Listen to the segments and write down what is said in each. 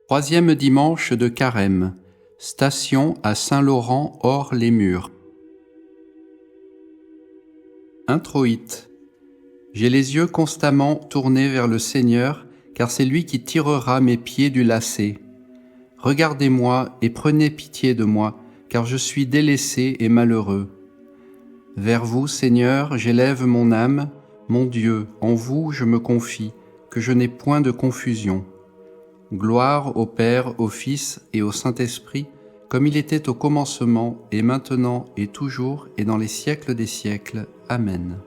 Troisième dimanche de Carême, station à Saint-Laurent hors les murs. Introïte. J'ai les yeux constamment tournés vers le Seigneur, car c'est lui qui tirera mes pieds du lacet. Regardez-moi et prenez pitié de moi, car je suis délaissé et malheureux. Vers vous, Seigneur, j'élève mon âme, mon Dieu, en vous je me confie, que je n'ai point de confusion. Gloire au Père, au Fils et au Saint-Esprit, comme il était au commencement, et maintenant, et toujours, et dans les siècles des siècles. Amen.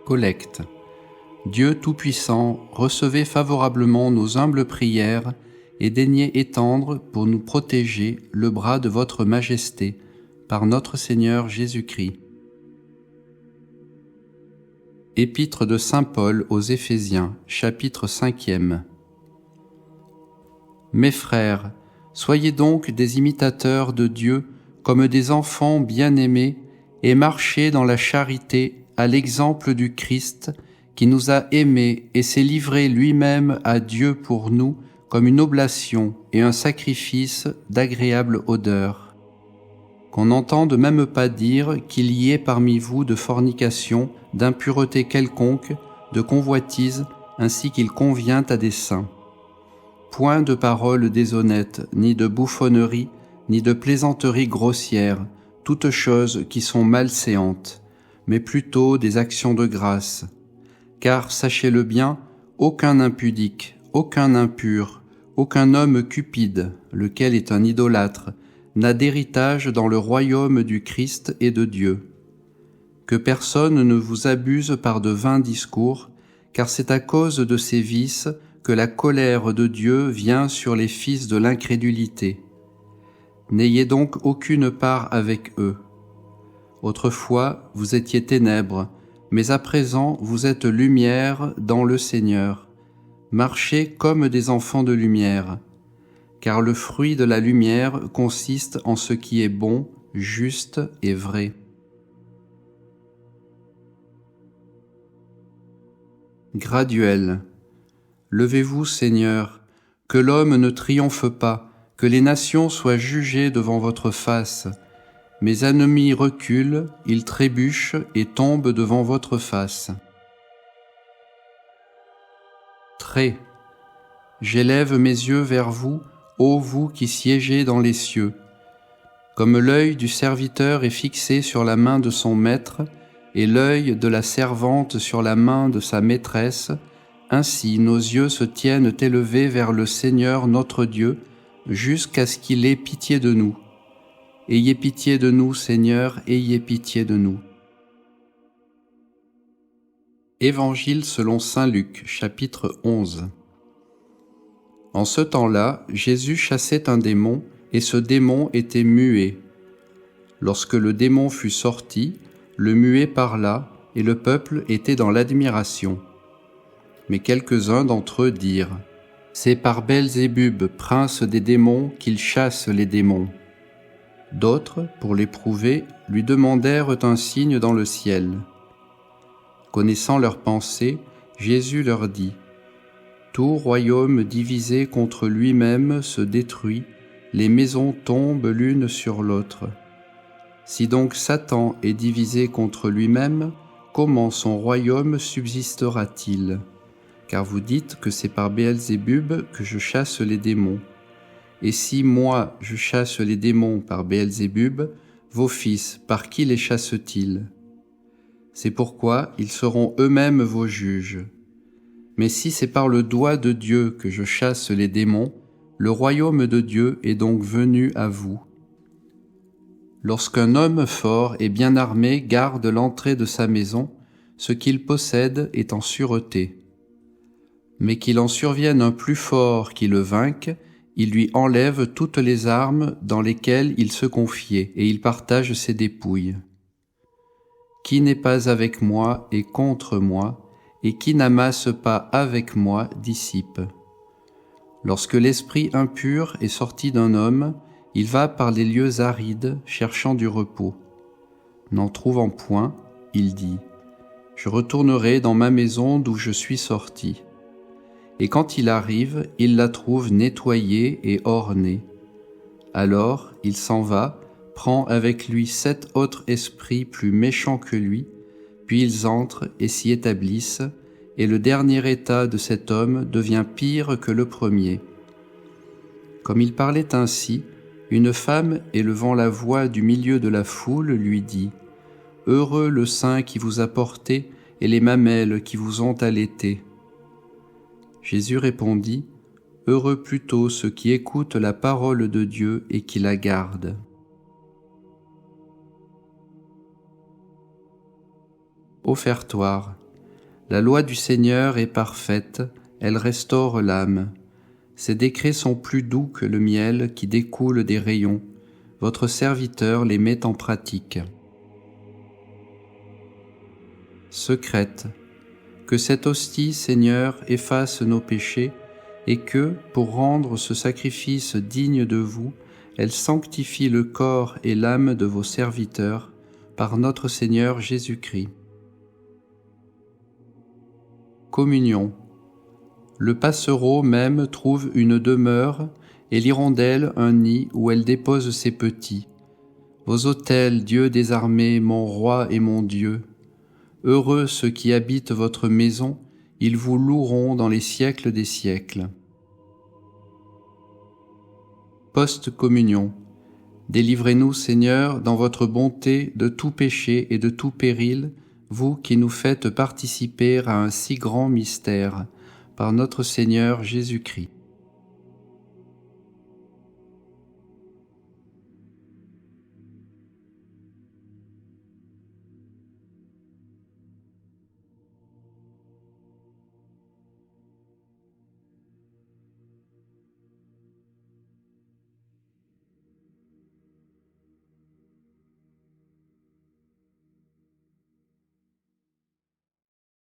Collecte. Dieu Tout-Puissant, recevez favorablement nos humbles prières et daignez étendre, pour nous protéger, le bras de votre Majesté, par notre Seigneur Jésus-Christ. Épître de Saint Paul aux Éphésiens, chapitre 5e. Mes frères, soyez donc des imitateurs de Dieu comme des enfants bien-aimés et marchez dans la charité à l'exemple du Christ qui nous a aimés et s'est livré lui-même à Dieu pour nous comme une oblation et un sacrifice d'agréable odeur. Qu'on n'entende même pas dire qu'il y ait parmi vous de fornication, d'impureté quelconque, de convoitise, ainsi qu'il convient à des saints. Point de paroles déshonnêtes, ni de bouffonneries, ni de plaisanteries grossières, toutes choses qui sont malséantes, mais plutôt des actions de grâce. Car, sachez-le bien, aucun impudique, aucun impur, aucun homme cupide, lequel est un idolâtre, n'a d'héritage dans le royaume du Christ et de Dieu. Que personne ne vous abuse par de vains discours, car c'est à cause de ces vices que la colère de Dieu vient sur les fils de l'incrédulité. N'ayez donc aucune part avec eux. Autrefois, vous étiez ténèbres, mais à présent vous êtes lumière dans le Seigneur. Marchez comme des enfants de lumière, car le fruit de la lumière consiste en ce qui est bon, juste et vrai. Graduel. Levez-vous, Seigneur, que l'homme ne triomphe pas, que les nations soient jugées devant votre face. Mes ennemis reculent, ils trébuchent et tombent devant votre face. Trait. J'élève mes yeux vers vous, ô vous qui siégez dans les cieux. Comme l'œil du serviteur est fixé sur la main de son maître, et l'œil de la servante sur la main de sa maîtresse, ainsi nos yeux se tiennent élevés vers le Seigneur notre Dieu, jusqu'à ce qu'il ait pitié de nous. Ayez pitié de nous, Seigneur, ayez pitié de nous. Évangile selon saint Luc, chapitre 11. En ce temps-là, Jésus chassait un démon, et ce démon était muet. Lorsque le démon fut sorti, le muet parla, et le peuple était dans l'admiration. Mais quelques-uns d'entre eux dirent : « C'est par Belzébub, prince des démons, qu'il chasse les démons. » D'autres, pour l'éprouver, lui demandèrent un signe dans le ciel. Connaissant leurs pensées, Jésus leur dit : tout royaume divisé contre lui-même se détruit, les maisons tombent l'une sur l'autre. Si donc Satan est divisé contre lui-même, comment son royaume subsistera-t-il ? Car vous dites que c'est par Béelzébub que je chasse les démons. Et si moi je chasse les démons par Béelzébub, vos fils, par qui les chassent-ils ? C'est pourquoi ils seront eux-mêmes vos juges. Mais si c'est par le doigt de Dieu que je chasse les démons, le royaume de Dieu est donc venu à vous. Lorsqu'un homme fort et bien armé garde l'entrée de sa maison, ce qu'il possède est en sûreté. Mais qu'il en survienne un plus fort qui le vainque, il lui enlève toutes les armes dans lesquelles il se confiait, et il partage ses dépouilles. Qui n'est pas avec moi est contre moi, et qui n'amasse pas avec moi dissipe. Lorsque l'esprit impur est sorti d'un homme, il va par les lieux arides cherchant du repos. N'en trouvant point, il dit : Je retournerai dans ma maison d'où je suis sorti. et quand il arrive, il la trouve nettoyée et ornée. Alors il s'en va, prend avec lui 7 autres esprits plus méchants que lui, puis ils entrent et s'y établissent, et le dernier état de cet homme devient pire que le premier. Comme il parlait ainsi, une femme, élevant la voix du milieu de la foule, lui dit « Heureux le sein qui vous a porté et les mamelles qui vous ont allaité. » Jésus répondit « Heureux plutôt ceux qui écoutent la parole de Dieu et qui la gardent. » Offertoire. La loi du Seigneur est parfaite, elle restaure l'âme. Ses décrets sont plus doux que le miel qui découle des rayons. Votre serviteur les met en pratique. Secrète. Que cette hostie, Seigneur, efface nos péchés, et que, pour rendre ce sacrifice digne de vous, elle sanctifie le corps et l'âme de vos serviteurs, par notre Seigneur Jésus-Christ. Communion. Le passereau même trouve une demeure, et l'hirondelle un nid où elle dépose ses petits. Vos autels, Dieu des armées, mon roi et mon Dieu. Heureux ceux qui habitent votre maison, ils vous loueront dans les siècles des siècles. Post-communion. Délivrez-nous, Seigneur, dans votre bonté, de tout péché et de tout péril, vous qui nous faites participer à un si grand mystère, par notre Seigneur Jésus-Christ.